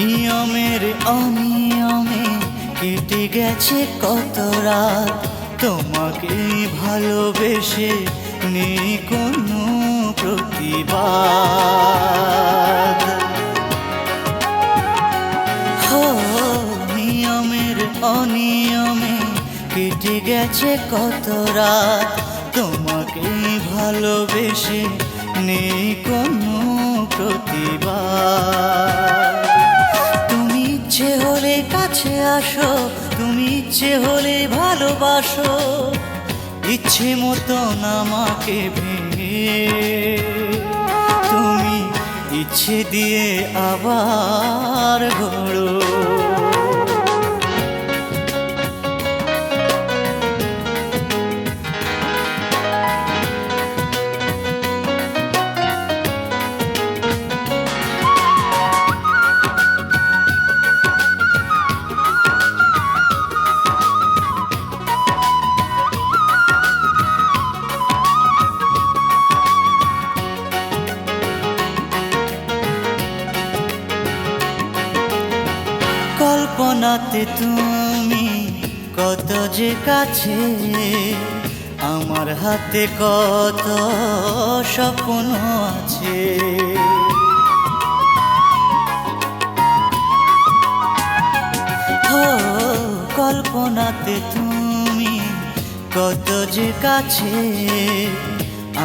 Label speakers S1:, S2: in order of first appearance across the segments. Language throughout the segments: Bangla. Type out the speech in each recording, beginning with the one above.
S1: নিয়মের অনিয়মে কেটে গেছে কত রাত, তোমাকে ভালোবেসে নেই কোনো প্রতিবাদ। হো, নিয়মের অনিয়মে কেটে গেছে কত রাত, তোমাকে ভালোবেসে নেই কোনো প্রতিবাদ। তুমি ইচ্ছে হলে কাছে আসো, তুমি ইচ্ছে হলে ভালোবাসো, ইচ্ছে মতন আমাকে ভেঙে তুমি ইচ্ছে দিয়ে আবার গড়ো। কল্পনাতে তুমি কত যে কাছে, আমার হাতে কত স্বপ্ন আছে। ও কল্পনাতে তুমি কত যে কাছে,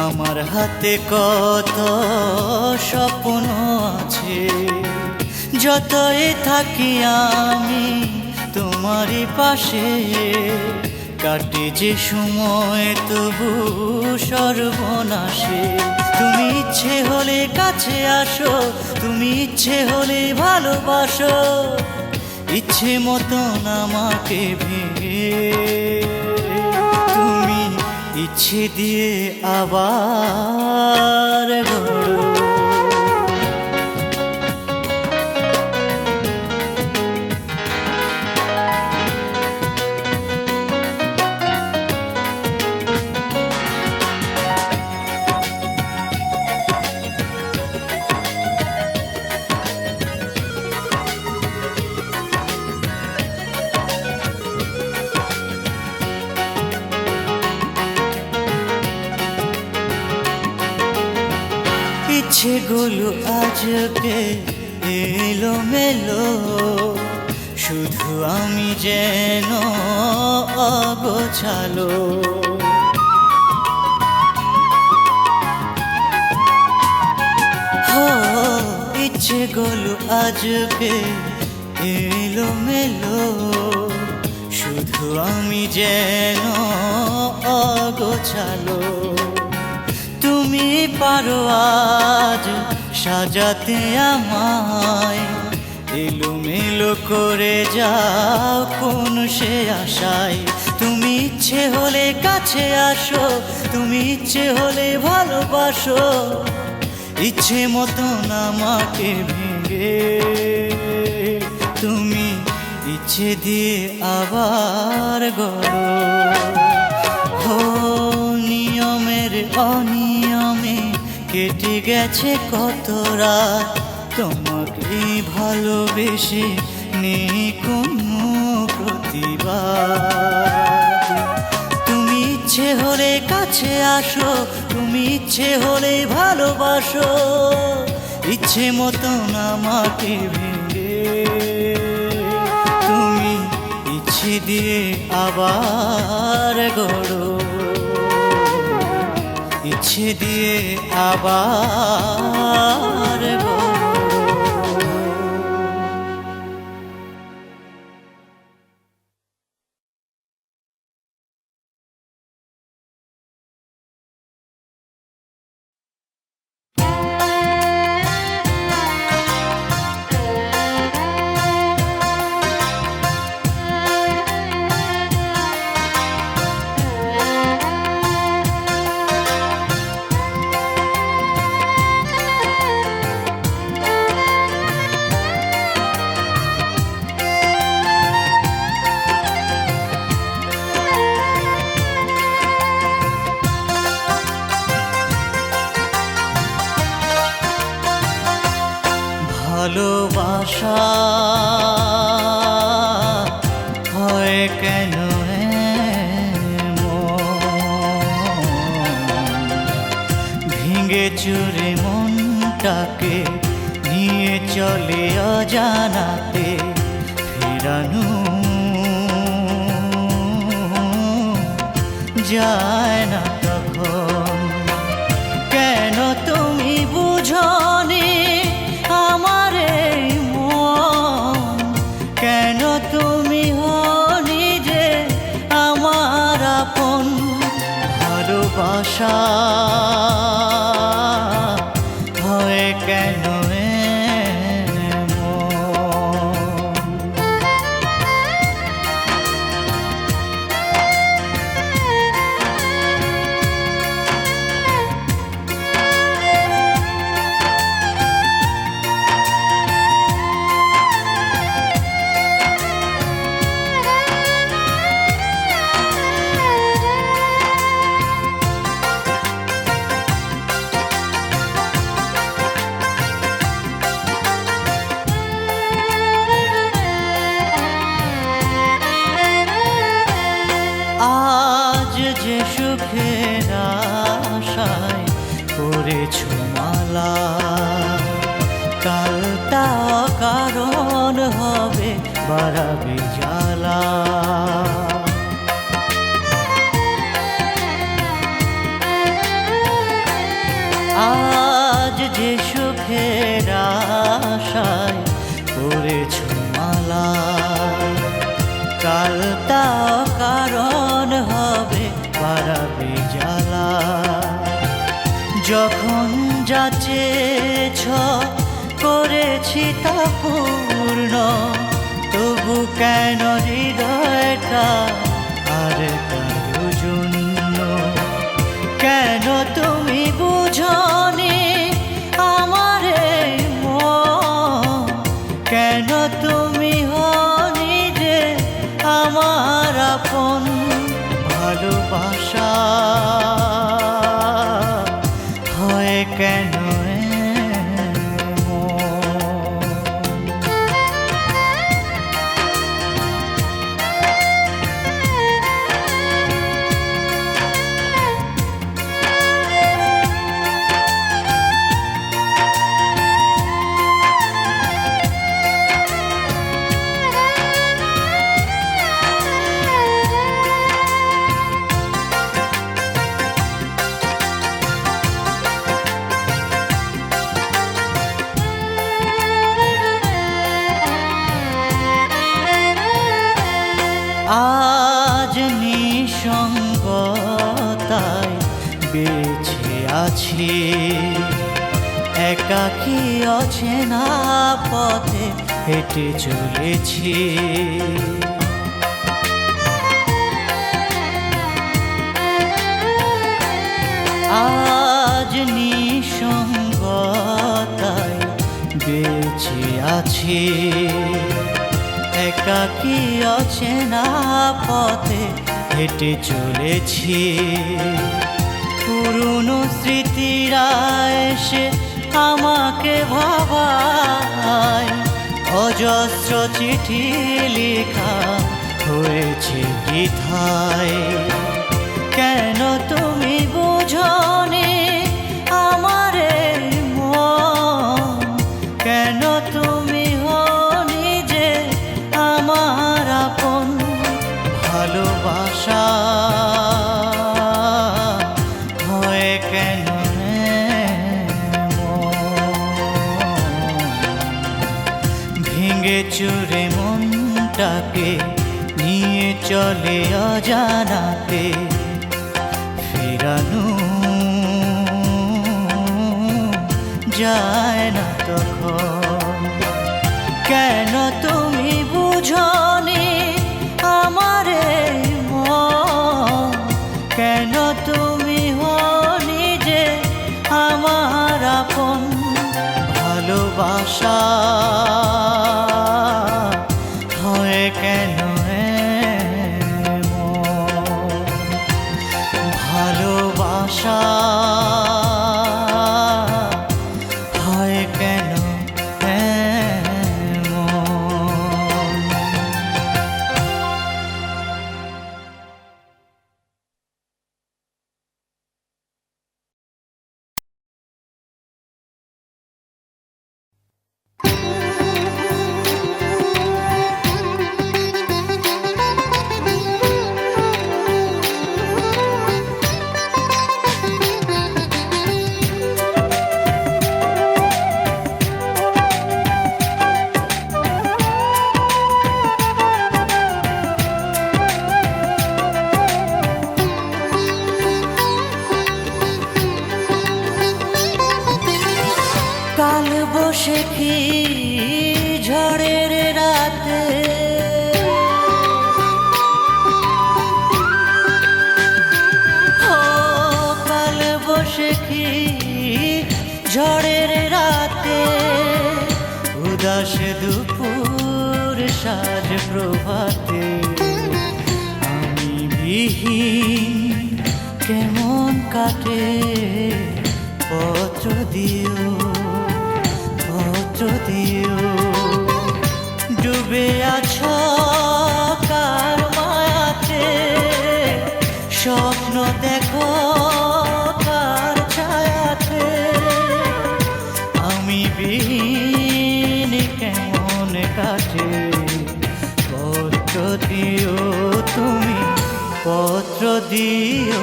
S1: আমার হাতে কত স্বপ্ন আছে। যতই থাকি আমি তোমারই পাশে, কাটে যে সময় তবু সর্বনাশে। তুমি ইচ্ছে হলে কাছে আসো, তুমি ইচ্ছে হলে ভালোবাসো, ইচ্ছে মতন আমাকে ভেঙে তুমি ইচ্ছে দিয়ে আবার গড়ো। ইচ্ছেগুলো আজকে এলো মেলো, শুধু আমি যেন অগোছালো। হো, ইচ্ছেগুলো আজকে এলো মেলো, শুধু আমি যেন অগোছালো। তুমি পারো আজ সাজাতে আমায়, এলোমেলো করে যাও কোন সে আশায়। তুমি ইচ্ছে হলে কাছে আসো, তুমি ইচ্ছে হলে ভালোবাসো, ইচ্ছে মতন আমাকে ভেঙে তুমি ইচ্ছে দিয়ে আবার গড়ো। হো, নিয়মের অনিয়মে কেটে গেছে কত রাত, তোমাকে ভালোবেসে নেই কোনো প্রতিবাদ। তুমি ইচ্ছে হলে কাছে আসো, তুমি ইচ্ছে হলে ভালোবাসো, ইচ্ছে মতন আমাকে ভেঙে তুমি ইচ্ছে দিয়ে আবার গড়ো, ইচ্ছে দিয়ে আবার গড়ো। হয় কেন ভেঙে চুরে মনটাকে নিয়ে চলে অজানাতে ফেরানো যায় না তখন। কেন তুমি বুঝনি আমার এই মন, কেন তুমি হনি যে আমার আপন। ভালোবাসা হয় কেন আজ যে সুখের আশায় করেছ মালা, কাল তা কারণ হবে বাড়াবে জ্বালা। আজ যে সুখের আশায় করেছ মালা, কাল তা কারণ হবে বাড়াবে জ্বালা। যখন যা চেয়েছ করেছি তা পূর্ণ, তবু কেন হৃদয়টা আর কারো জন্য। কেন তুমি বুঝনি আমার এই মন, কেন তুমি হনি যে আমার আপন। ভালোবাসা হয় কেন আজ নিঃসঙ্গতায় বেঁচে আছি, একাকী অচেনা পথে হেঁটে চলেছি। আজ নিঃসঙ্গতায় বেঁচে আছি, একাকী অচেনা পথে হেঁটে চলেছি। পুরনো স্মৃতিরা এসে আমাকে ভাবায়, অজস্র চিঠি লেখা হয়েছে বৃথায়। কেন তুমি বুঝনি আমার এই মন, কেন তুমি হনি যে আমার আপন। ভালোবাসা হয় কেন ভেঙে চুরে মনটাকে নিয়ে চলে অজানাতে ফেরানো যায় না তখন। কেন তুমি বুঝনি আমার এই মন, কেন তুমি হনি যে আমার আপন। ভালোবাসা হয় কেন ভালোবাসা হয় কেন সাজ প্রভাতে আমি বিহীন কেমন কাটে পত্র দিও পত্র দিও ডুবে আছো কার মায়াতে স্বপ্ন দেখো কার ছায়াতে আমি বিহীন কেমন কাটে পত্র দিও তুমি পত্র দিও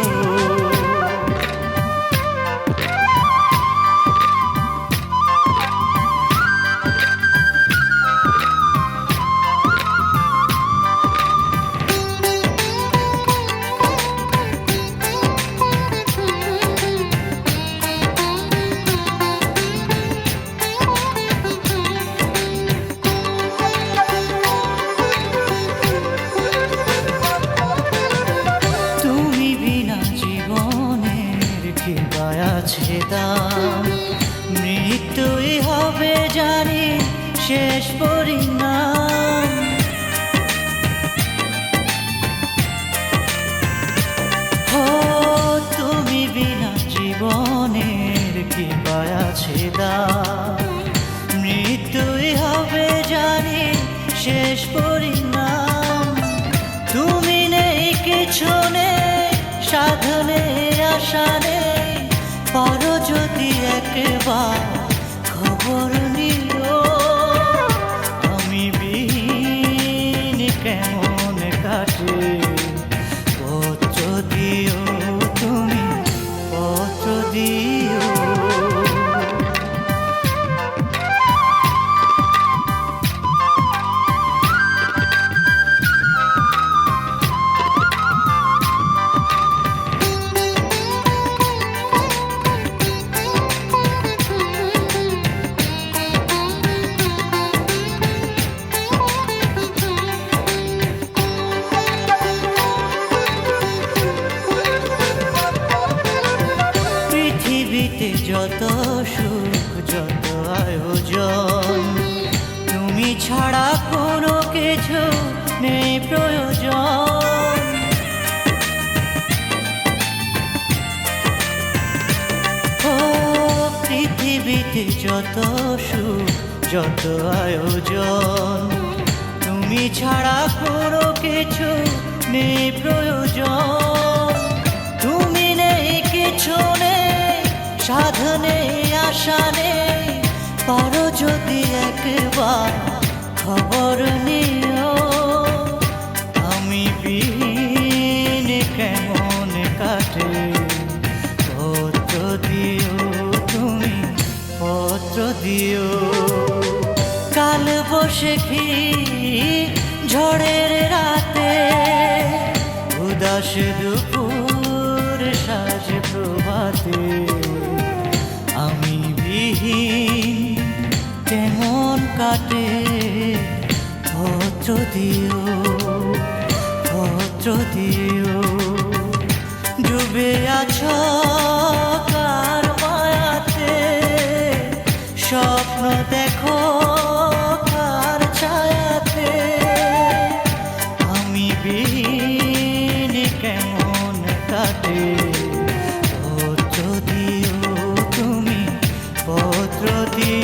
S1: আছে দাম মৃত্যুই হবে জানি শেষ পরিণাম ও তুমি বিনা জীবনের কি আছে দাম মৃত্যুই হবে জানি শেষ পরিণাম তুমি নেই কিছু নেই সাধনে আশা নেই পারো যদি একবার খবর নিও আমি বিহীন কেমন কাটে পত্র দিও তুমি পত্র দিও যত সুখ যত আয়োজন তুমি ছাড়া কোনো কিছু নেই প্রয়োজন ও পৃথিবীতে যত সুখ যত আয়োজন তুমি ছাড়া কোনো কিছু নেই প্রয়োজন তুমি নেই কিছু নেই সাধনে আশা নেই পারো যদি একবার খবর নিও আমি বিহীন কেমন কাটে পত্র দিও তুমি পত্র দিও কাল বৈশাখী ঝড়ের রাতে উদাস দুপুর সাজ প্রভাতে আমি বিহীন কেমন কাটে পত্র দিও পত্র দিও ডুবে আছো কার মায়াতে স্বপ্ন দেখো কার ছায়াতে আমি বিহীন কেমন কাটে পত্র দিও তুমি পত্র দিও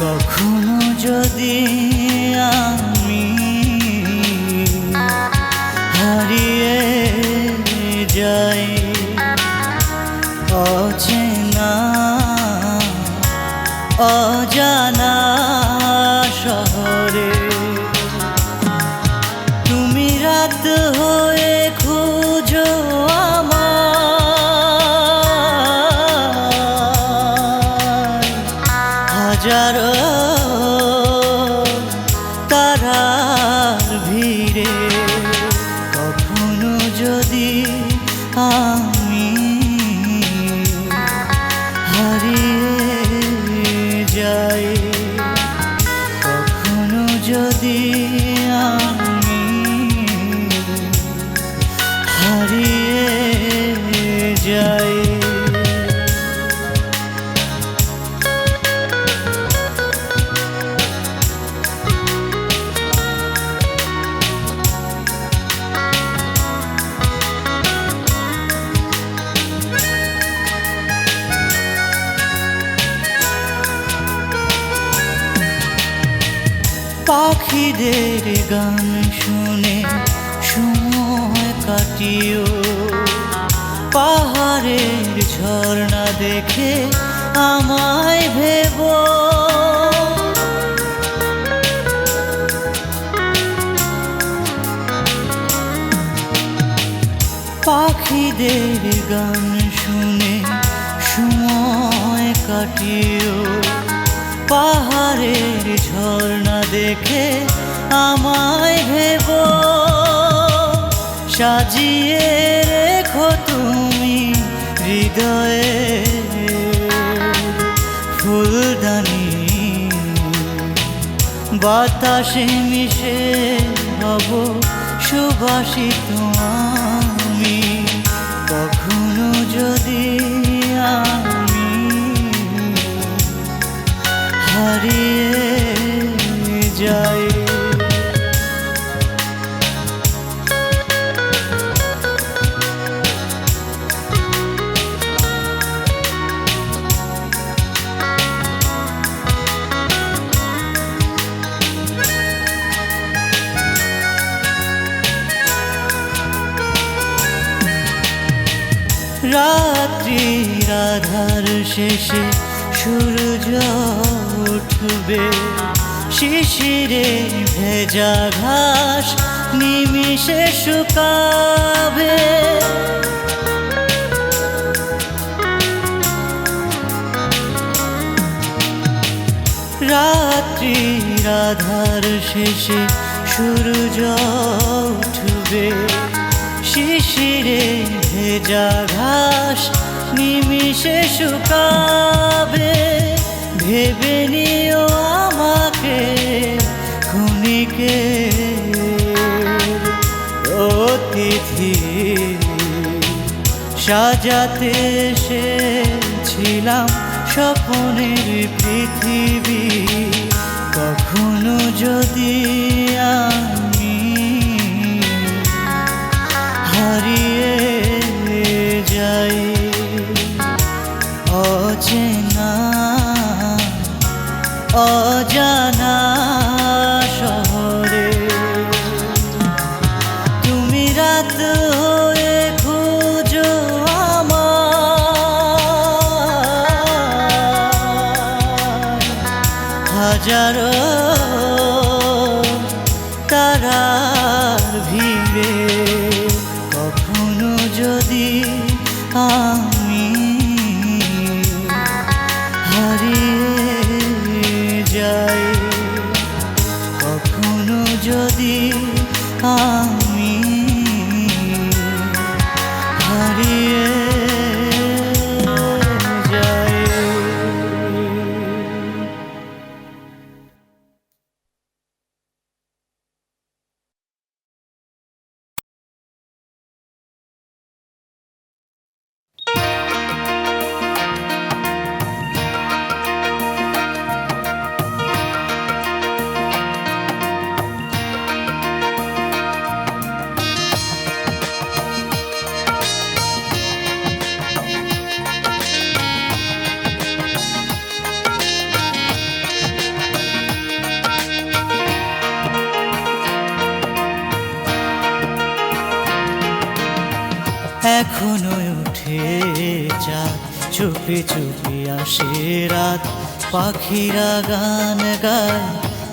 S1: কখনো যদি আমি হারিয়ে যাই অচেনা অজানা শহরে তুমি রাত হয়ে খুঁজো আমায় হাজারো তারার ভিড়ে কখনো যদি আমি হারিয়ে যাই, কখনো যদি আমি হারিয়ে যাই। পাখিদের গান শুনে সময় কাটিও, পাহাড়ের ঝর্ণা দেখে আমায় ভেবো। পাখিদের গান শুনে সময় কাটিও, পাহাড়ের ঝর্ণা দেখে আমায় ভেবো। সাজিয়ে রেখো তুমি হৃদয়ে ফুলদানি, বাতাসে মিশে হব সুবাসিত আমি, কখনো যদি আমি হারিয়ে যাই। রাত্রির আধার শেষে সূর্য উঠবে, শিশিরে ভেজা ঘাস নিমিষে শুকাবে। রাত্রির আধার শেষে সূর্য উঠবে, শিশিরে ভেজা ঘাস নিমিষে শুকাবে। ভেবে নিও আমাকে ক্ষণিকে অতিথি, সাজাতে এসেছিলাম স্বপ্নের পৃথিবী, কখনো যদি আমি হারিয়ে যাই। অচেনা অজানা শহরে তুমি রাত হয়ে খুঁজো আমায়, হাজারো তারার ভিড়ে কখনো যদি আমি হারিয়ে যাই, কখনো যদি আমি হারিয়ে যাই। এখনো উঠে চাঁদ, চুপি চুপি আসে রাত, পাখিরা গান গায়,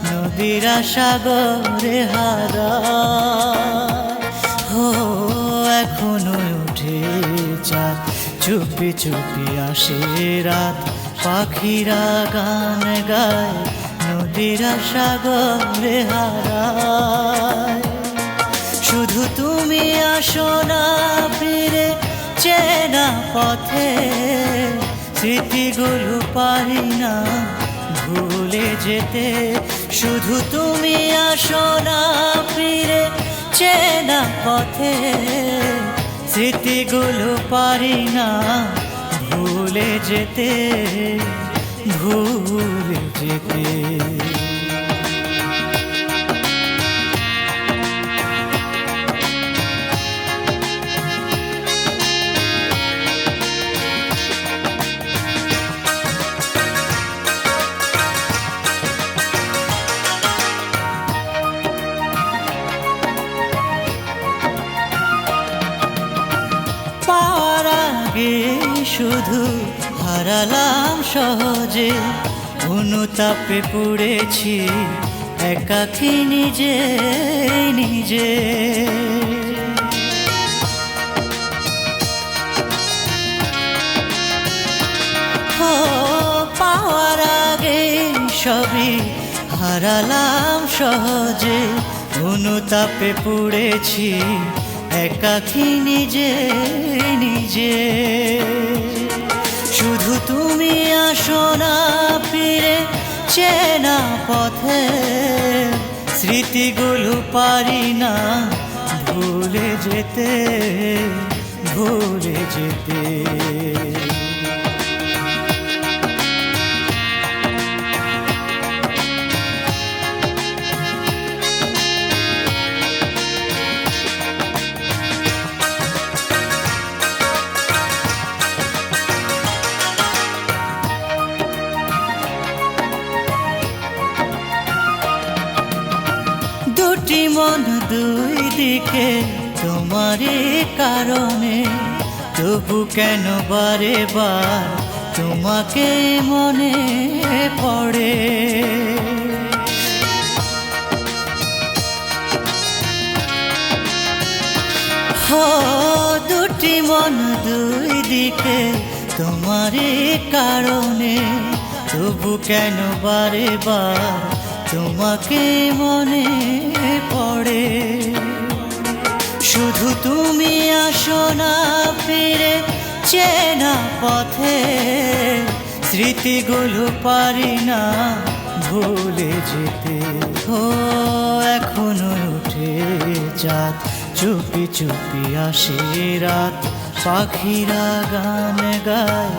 S1: নদীরা সাগরে হারায়। হো এখনো উঠে চাঁদ, চুপি চুপি আসে রাত, পাখিরা গান গায়, নদীরা সাগরে হারায়। শুধু তুমি আসো না ফিরে চেনা পথে, স্মৃতিগুলো পারি না ভুলে যেতে। শুধু তুমি আসো না ফিরে চেনা পথে, স্মৃতিগুলো পারি না ভুলে যেতে, ভুলে যেতে। পাওয়ার আগে শুধু হারালাম সহজে, অনুতাপে পড়েছি একাকী নিজে নিজে। পাওয়ার আগে সবই হারালাম সহজে, অনুতাপে পড়েছি একাকী নিজে নিজে। শুধু তুমি আসো না ফিরে চেনা পথে, স্মৃতিগুলো পারি না ভুলে যেতে, ভুলে যেতে। দুটি মন দুই দিকে তোমারই কারণে, তবু কেন বারে বার তোমাকে মনে পড়ে। দুটি মন দুই দিকে তোমারই কারণে, তবু কেন বারে বার তোমাকে মনে পড়ে। শুধু তুমি আসো না ফিরে চেনা পথে, স্মৃতিগুলো পারি না ভুলে যেতে। এখনো উঠে চাঁদ, চুপি চুপি আসে রাত, পাখিরা গান গায়,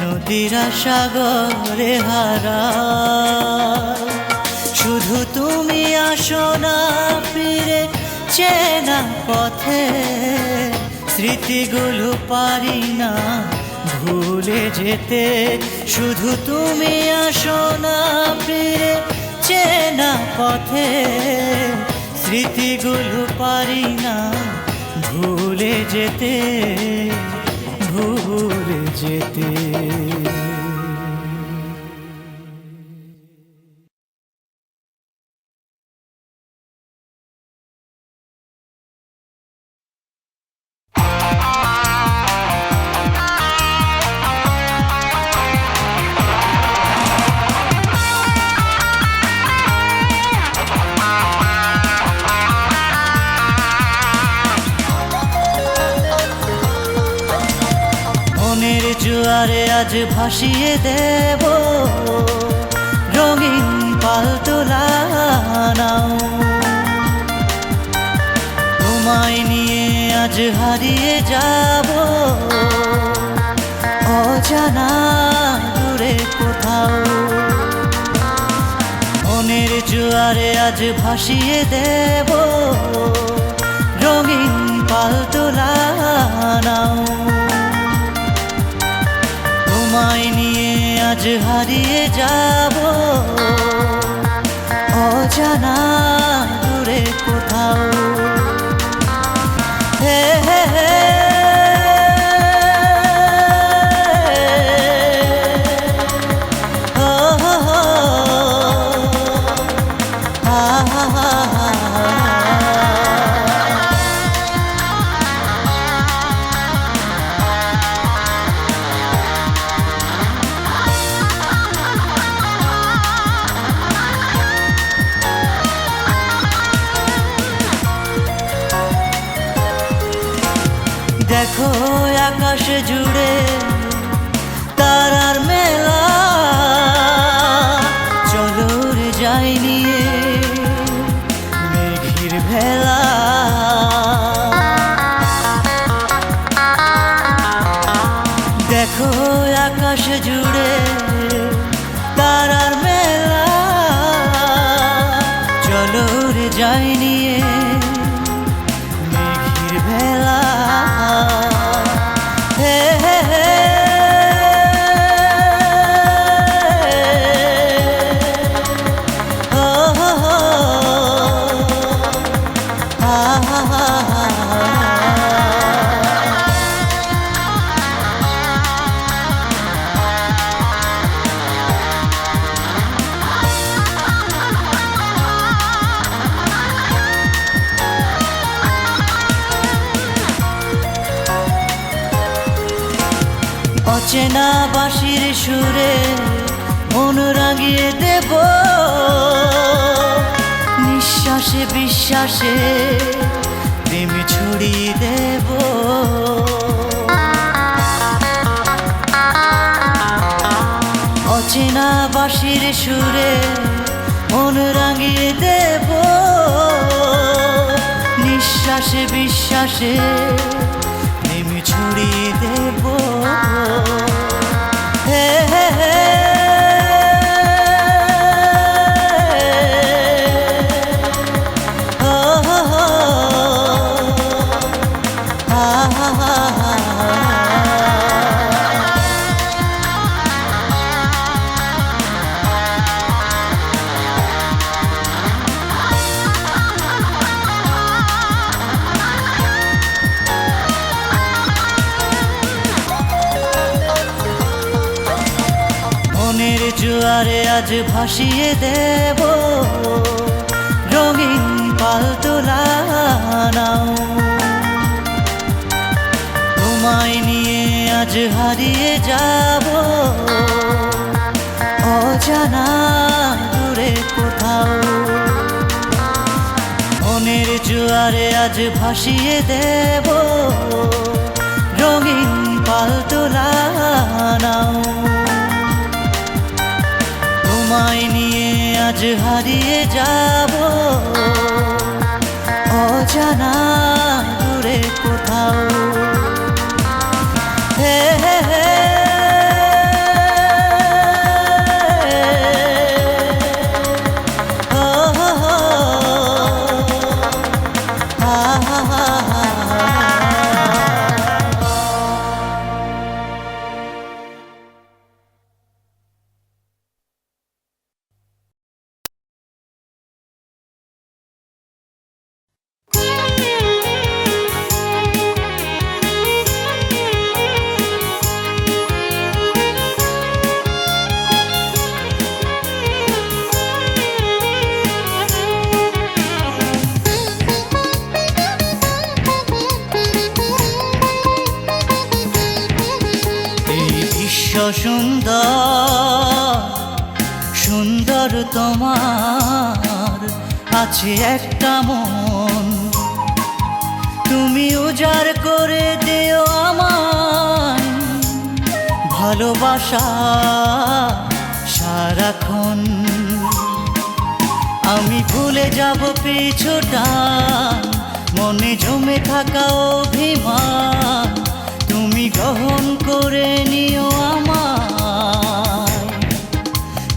S1: নদীরা সাগরে হারায়। শুধু তুমি আসো না ফিরে চেনা পথে, স্মৃতিগুলো পারি না ভুলে যেতে। শুধু তুমি আসো না ফিরে চেনা পথে, স্মৃতিগুলো পারি না ভুলে যেতে, ভুলে যেতে। মনের জোয়ারে আজ ভাসিয়ে দেব রঙিন পালতোলা নাও, তোমায় নিয়ে আজ হারিয়ে যাব অজানা দূরে কোথাও। মনের জোয়ারে আজ ভাসিয়ে দেব রঙিন পালতোলা নাও, তোমায় নিয়ে আজ হারিয়ে যাব অজানা দূরে কোথাও। হে হে হে আকাশ জুড়ে তারার মেলা, চলো রে যাই নিয়ে মেঘের ভেলা। দেখো আকাশ জুড়ে তারার মেলা, চলো রে যাই নিয়ে মেঘের ভেলা। হে হে হে ও হো হো আ হা হা। অচেনা বাঁশির সুরে মন রাঙিয়ে দেব, নিঃশ্বাসে বিশ্বাসে প্রেম ছড়িয়ে দেব। অচেনা বাঁশির সুরে মন রাঙিয়ে দেব, নিঃশ্বাসে বিশ্বাসে প্রেম ছড়িয়ে দেব। হে হে হে ও হো হো আ হা হা। মনের জোয়ারে আজ ভাসিয়ে দেব রঙিন পালতোলা নাও, তোমায় নিয়ে আজ হারিয়ে যাব অজানা দূরে কোথাও। মনের জোয়ারে আজ ভাসিয়ে দেব রঙিন পালতোলা নাও, তোমায় নিয়ে আজ হারিয়ে যাব অজানা দূরে কোথাও। হে হে হে ও হো হো আ হা হা। সুন্দর সুন্দর তোমার আছে একটা মন, তুমি উজাড় করে দিও আমায় ভালোবাসা সারাক্ষণ। আমি ভুলে যাব পিছুটা মনে জমে থাকা অভিমান, তুমি গ্রহণ করে নিও আমায়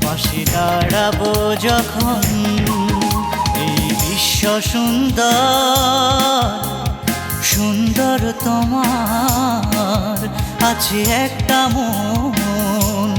S1: পাশে দাঁড়াবো যখন। এই বিশ্ব সুন্দর সুন্দর তোমার আছে একটা মন।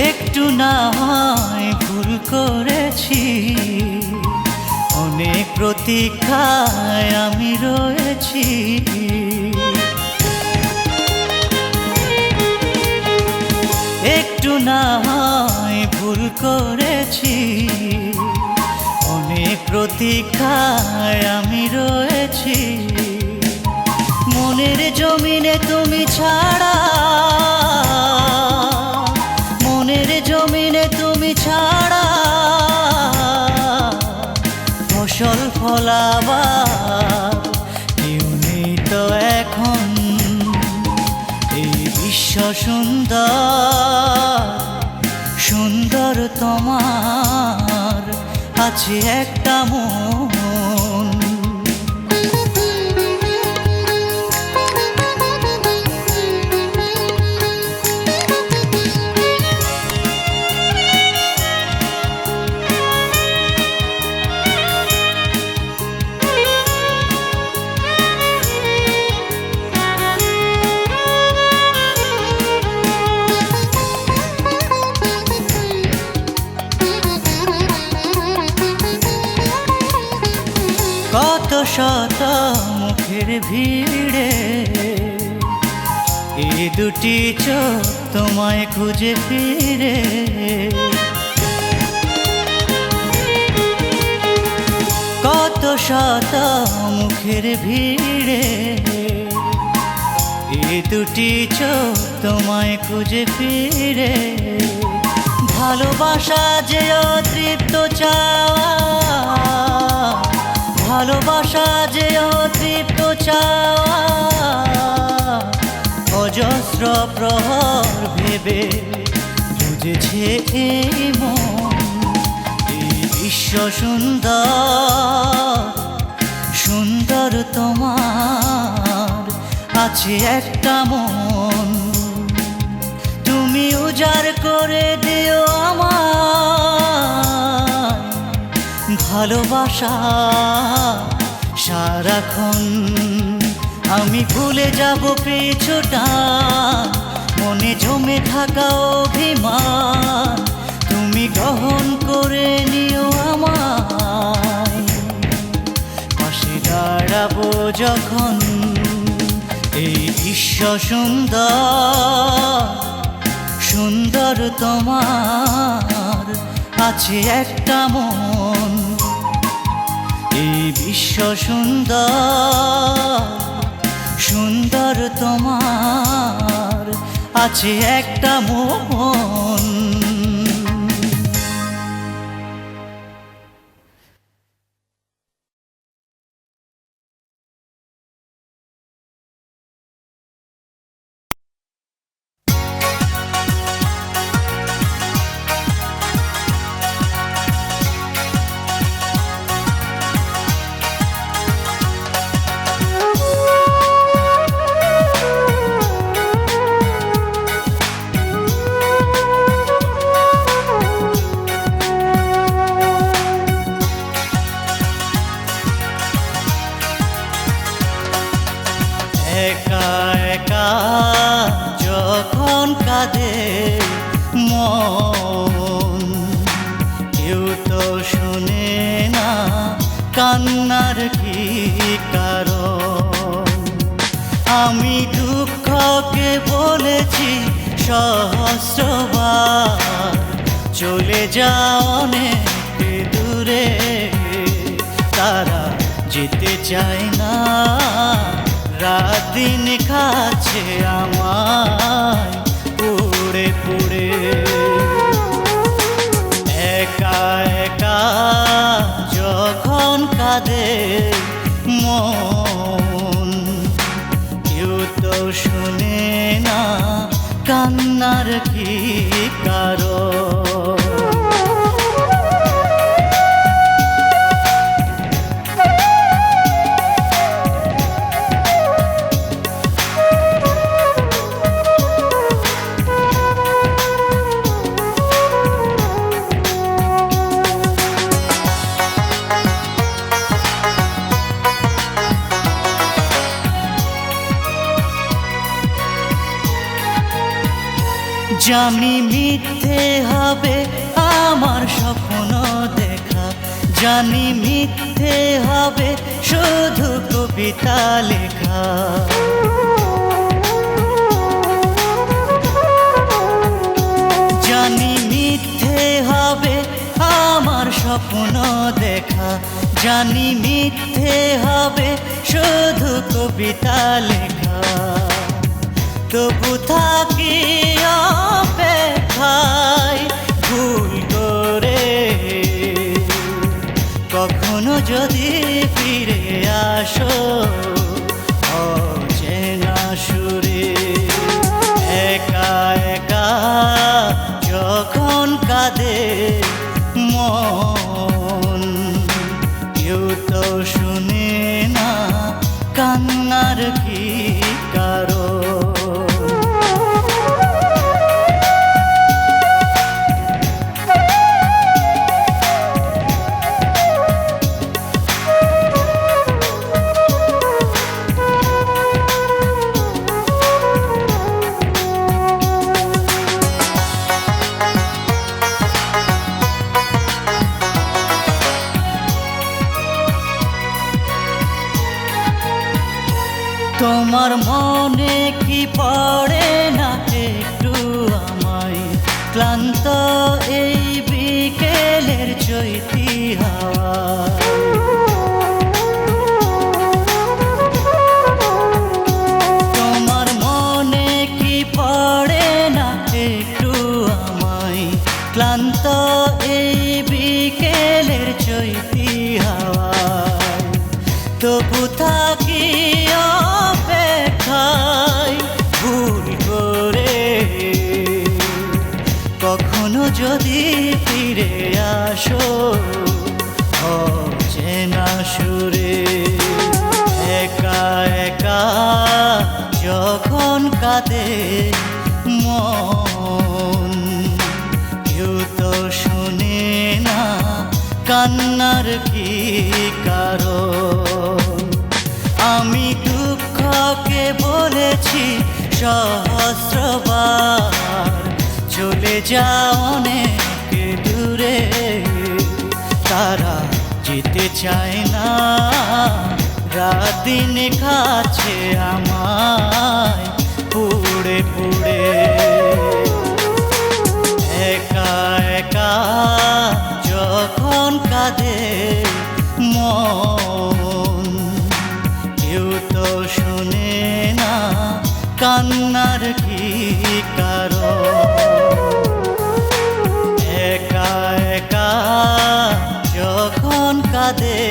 S1: একটু না হয় ভুল করেছি, অনেক প্রতীক্ষায় আমি রয়েছি। একটু না হয় ভুল করেছি, অনেক প্রতীক্ষায় আমি রয়েছি। মনের জমিনে তুমি ছাড়া, মনের জমিনে তুমি ছাড়া ফসল ফলাবার কেউ নেই তো এখন। এই বিশ্ব সুন্দর, সুন্দর তোমার আছে একটা মন। কত শত মুখের ভিড়ে এই দুটি চোখ তোমায় খুঁজে ফিরে। কত শত মুখের ভিড়ে এই দুটি চোখ তোমায় খুঁজে ফিরে। ভালোবাসা যে অতৃপ্ত চাওয়া, ভালোবাসা যে অতৃপ্ত চাওয়া, অজস্র প্রহর ভেবে বুঝেছে এই মন। এই বিশ্ব সুন্দর, সুন্দর তোমার আছে একটা মন। তুমি উজাড় করে দিও আমার ভালোবাসা সারাক্ষণ। আমি ভুলে যাব পিছুটা, মনে জমে থাকা অভিমান। তুমি গ্রহণ করে নিও আমায়, পাশে দাঁড়াবো যখন। এই বিশ্ব সুন্দর, সুন্দর তোমার আছে একটা মন। এই বিশ্ব সুন্দর, সুন্দর তোমার আছে একটা মন। একা একা যখন কাঁদে মন, কেউ তো শুনে না কান্নার কি কারণ। আমি দুঃখকে বলেছি সহস্রবার, চলে যাও অনেক দূরে। তারা যেতে চায় না, রাত দিন খাচ্ছে আমায় পুড়ে পুড়ে। একা একা যখন কাঁদে মন, কেউ তো শুনে না কান্নার কি কারণ। জানি মিথ্যে হবে আমার স্বপ্ন দেখা, জানি মিথ্যে হবে শুধু কবিতা লেখা। স্বপ্ন দেখা জানি মিথ্যে হবে শুধু কবিতা লেখা তবু থাকি অপেক্ষায় ভুল করে কখনো যদি ফিরে আসো অচেনা সুরে একা একা যখন কাঁদে মন কেউ তো শুনে না কান্নার কি কারণ তোমার মনে কি পড়ে না একটু আমায় ক্লান্ত এই বিকেলের চৈতি হাওয়া তোমার মনে কি পড়ে না একটু আমায় ক্লান্ত এই বিকেলের চৈতি হাওয়া তবু থাকি অপেক্ষায় ভুল করে কখনো যদি ফিরে আসো অচেনা সুরে একা একা যখন কাঁদে মন কেউ তো শুনে না কান্নার কি কারণ আমি দুঃখকে বলেছি সহস্রবার চলে যাও অনেক দূরে তারা যেতে চায় না রাত দিন কাছে আমায় পুড়ে পুড়ে একা একা যখন কাঁদে মন কেউ তো শুনে না কান্নার কি কারণ একা একা যখন কাঁদে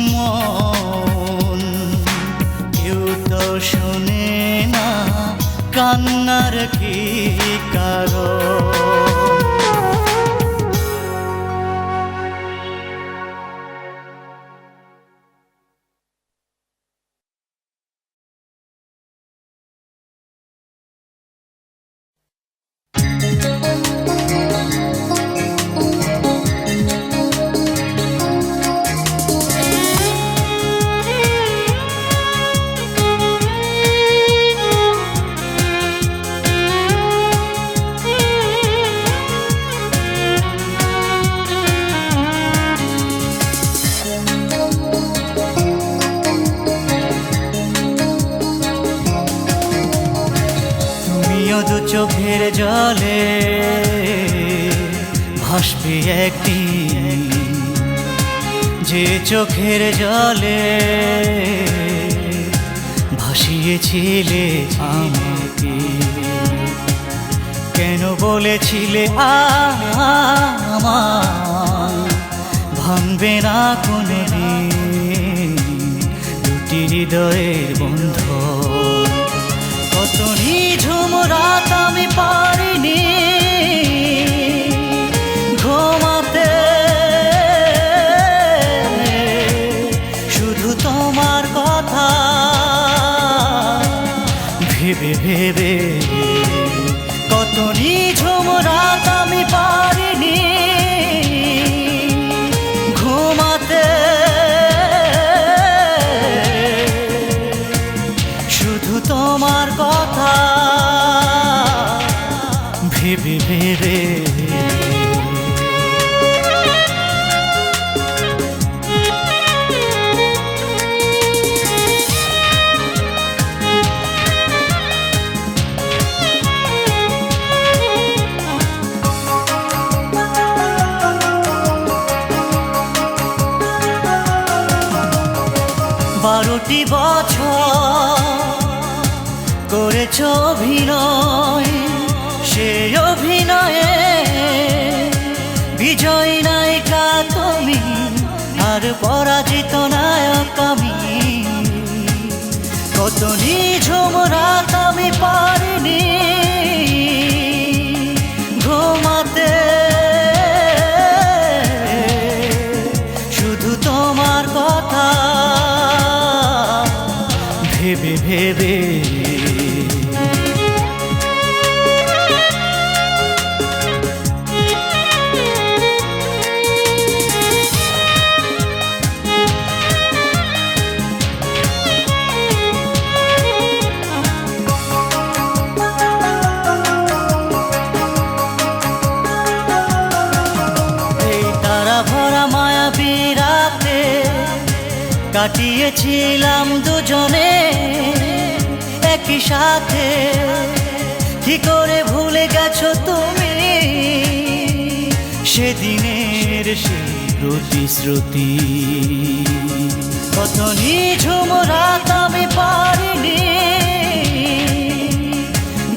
S1: মন কেউ তো শুনে না কান্নার কি কারণ দু চোখের জলে ভাসবে একদিন যে চোখের জলে ভাসিয়েছিলে আমাকে কেন বলেছিলে আমায় ভাঙবে না কোনদিন দুটি হৃদয়ের বন্ধন কত নিঝুম রাত আমি পারিনি ঘুমাতে শুধু তোমার কথা ভেবে ভেবে কত নিঝুম রাত আমি পারিনি ঘুমাতে শুধু তোমার কথা ভেবে ভেবে 12টি বছর করেছ অভিনয়, সে অভিনয়ে বিজয়ী নায়িকা তুমি, আর পরাজিত নায়ক আমি। কত নিঝুম রাত আমি পারিনি ঘুমাতে, শুধু তোমার কথা ভেবে ভেবে। কাটিয়েছিলাম দুজনে একই সাথে, কি করে ভুলে গেছো তুমি সেদিনের সেই প্রতিশ্রুতি। কত নিঝুম রাত আমি পারিনি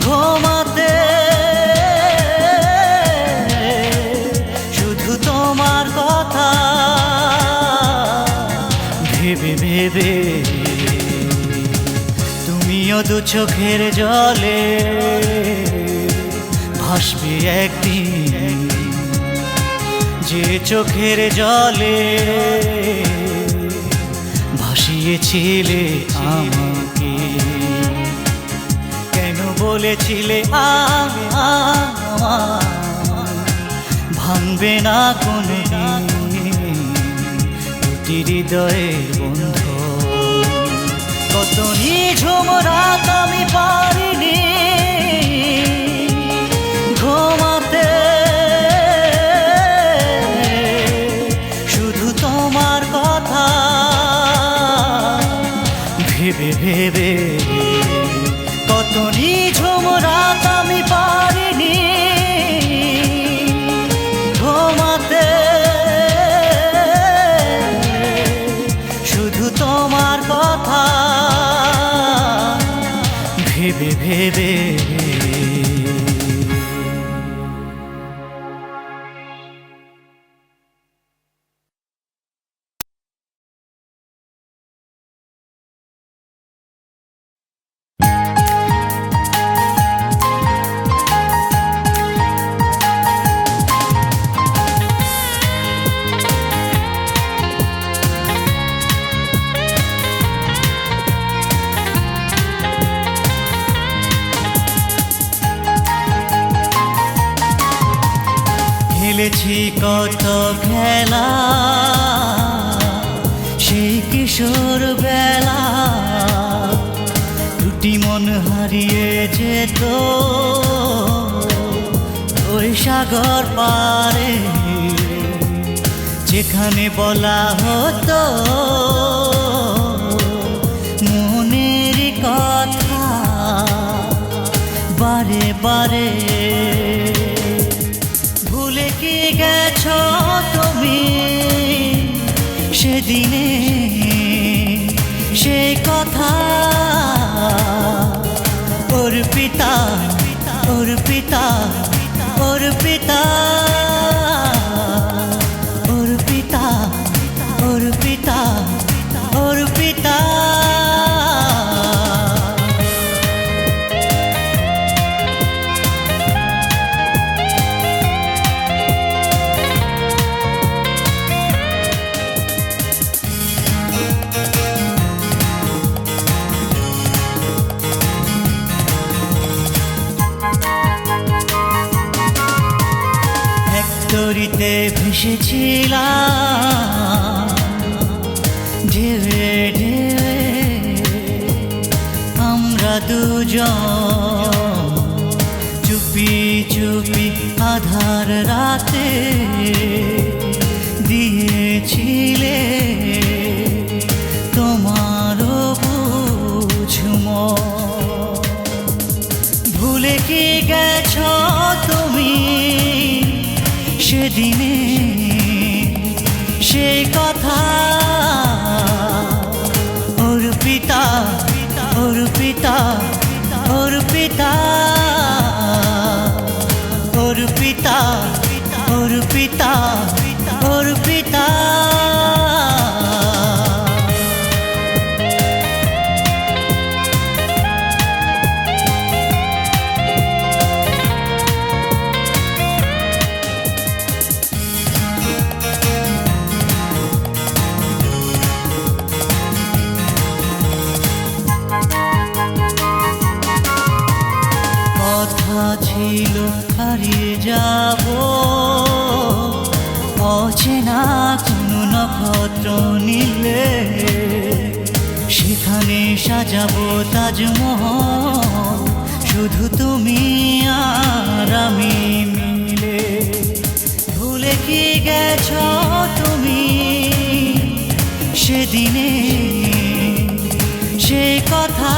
S1: ঘুমাতে, শুধু তোমার কথা ভেবে ভেবে। তুমিও দু চোখের জলে ভাসবে একদিন, যে চোখের জলে ভাসিয়েছিলে আমাকে। কেন বলেছিলে ভাঙবে না কোনদিন হৃদয়ের বন্ধ। কত নিঝুম রাত আমি পারিনি ঘুমাতে, শুধু তোমার কথা ভেবে ভেবে। কত নিঝুম রাত আমি পারিনি ঘুমাতে, তোমার কথা ভেবে ভেবে। খেলেছি কত খেলা সেই কিশোর বেলা, দুটি মন হারিয়ে যেত ওই সাগর পারে, যেখানে বলা হতো মনের কথা বারে বারে। ভুলে কি গেছো তুমি সেদিনে সে কথা, অর্পিতা অর্পিতা অর্পিতা অর্পিতা অর্পিতা অর্পিতা। তরিতে ভেসেছিলাম ঢেউে ঢেউে, আমরা দুজন চুপি চুপি আধার রাতে দিয়েছিলে তোমারও বুঝম। ভুলে কি গেছো তুমি সেদিনে সে কথা, অর্পিতা অর্পিতা অর্পিতা অর্পিতা অর্পিতা কথা ছিল হারিয়ে যাব অচেনা কোনো নক্ষত্র নিলে, সেখানে সাজাবো তাজমহল শুধু তুমি আর আমি মিলে। ভুলে কি গেছো তুমি সেদিনে সে কথা?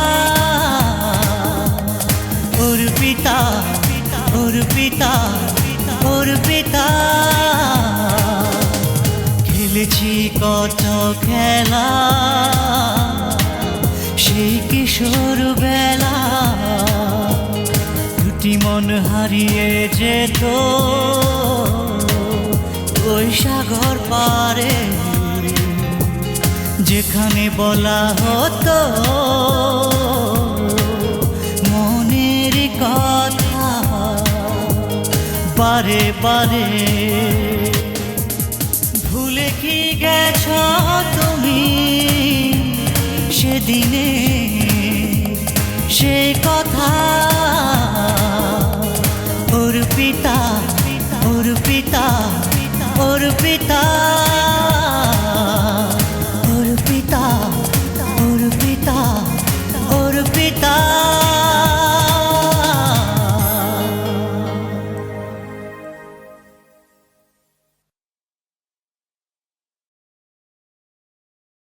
S1: অর্পিতা অর্পিতা অর্পিতা খেলেছি কত খেলা সেই কিশোর বেলা, দুটি মন হারিয়ে যেত ওই সাগর পারে, যেখানে বলা হতো মনের কথা বারে বারে। ভুলে কি গেছো তুমি সেদিনে সে কথা? অর্পিতা অর্পিতা অর্পিতা।